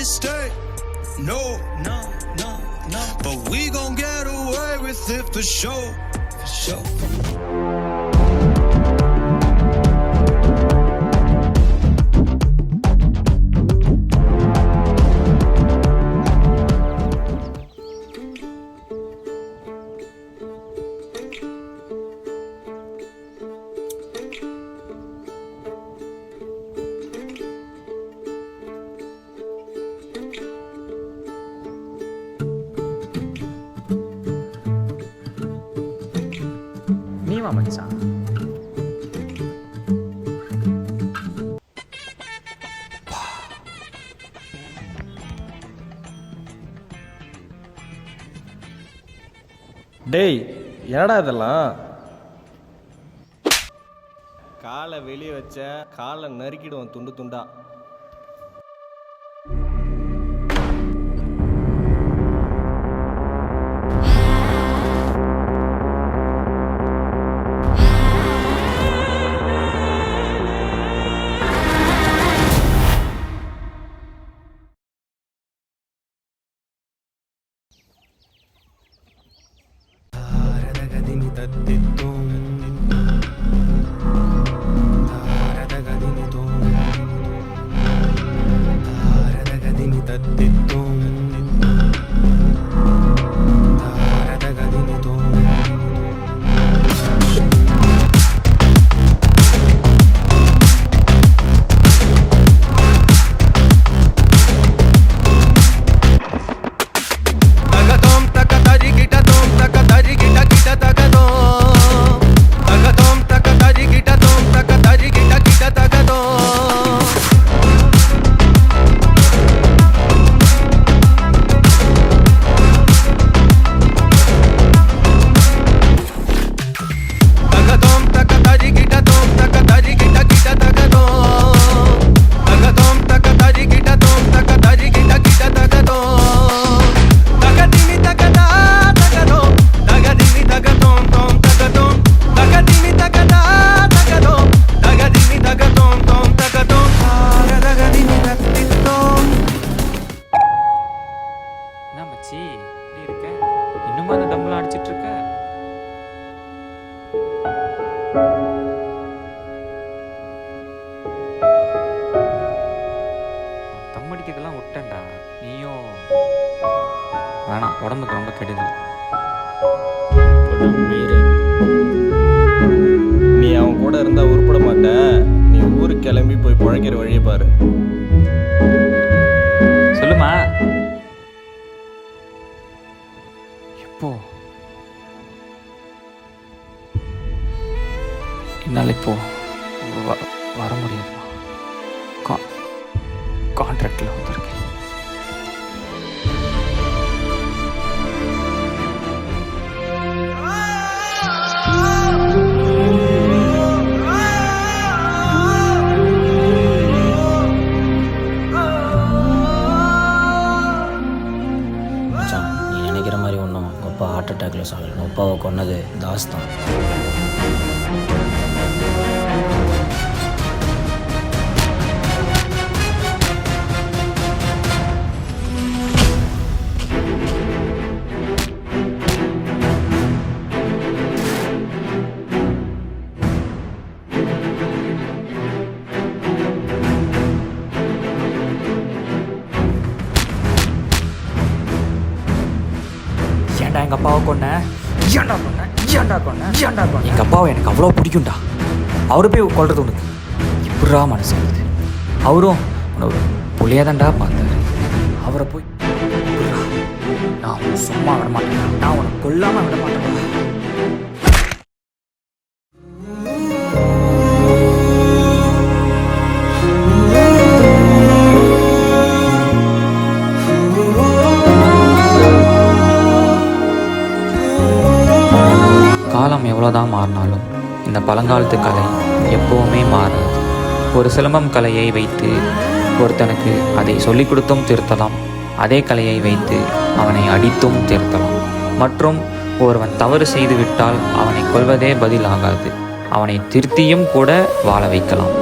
to stay. No, no, no, no. But we gon' get away with it for sure, for sure. மச்சான் டேய் என்னடா இதெல்லாம்? காலை வெளியே வச்ச காலை நறுக்கிடுவோம் துண்டு துண்டா. தம்மடிக்கிறதெல்லாம் விட்டேன்டா, நீயும் வேணாம், உடம்புக்கு ரொம்ப கெடுதல். நீ அவன் கூட இருந்தா உருப்பட மாட்ட. நீ ஊருக்கு கிளம்பி போய் பிழைக்கிற வழியை பாரு. சொல்லுமா, எப்போ? என்னால் இப்போ வர முடியாதுமா, கான்ட்ராக்டில் வந்திருக்கேன். நீ நினைக்கிற மாதிரி ஒன்றும் அப்பா ஹார்ட் அட்டாக்ல சாகல. அப்பாவை கொன்னது தாஸ் தான். எங்கள் அப்பாவை கொன்ன, எங்கள் அப்பாவை எனக்கு அவ்வளோ பிடிக்கும்டா. அவரு போய் கொள்றது உனக்கு இப்படா மனசு வருது. அவரும் உன்னை ஒரு புள்ளியாதான்டா பார்த்தாரு. அவரை போய் நான் சும்மா விட மாட்டேன், நான் உன்னை கொல்லாமல் விட மாட்டேன். காலம் எவ்வளோதான் மாறினாலும் இந்த பழங்காலத்து கலை எப்போவுமே மாறாது. ஒரு சிலம்பம் கலையை வைத்து ஒருத்தனுக்கு அதை சொல்லிக் கொடுத்தும் திருத்தலாம், அதே கலையை வைத்து அவனை அடித்தும் திருத்தலாம். மற்றும் ஒருவன் தவறு செய்துவிட்டால் அவனை கொல்வதே பதிலாகாது, அவனை திருத்தியும் கூட வாழ வைக்கலாம்.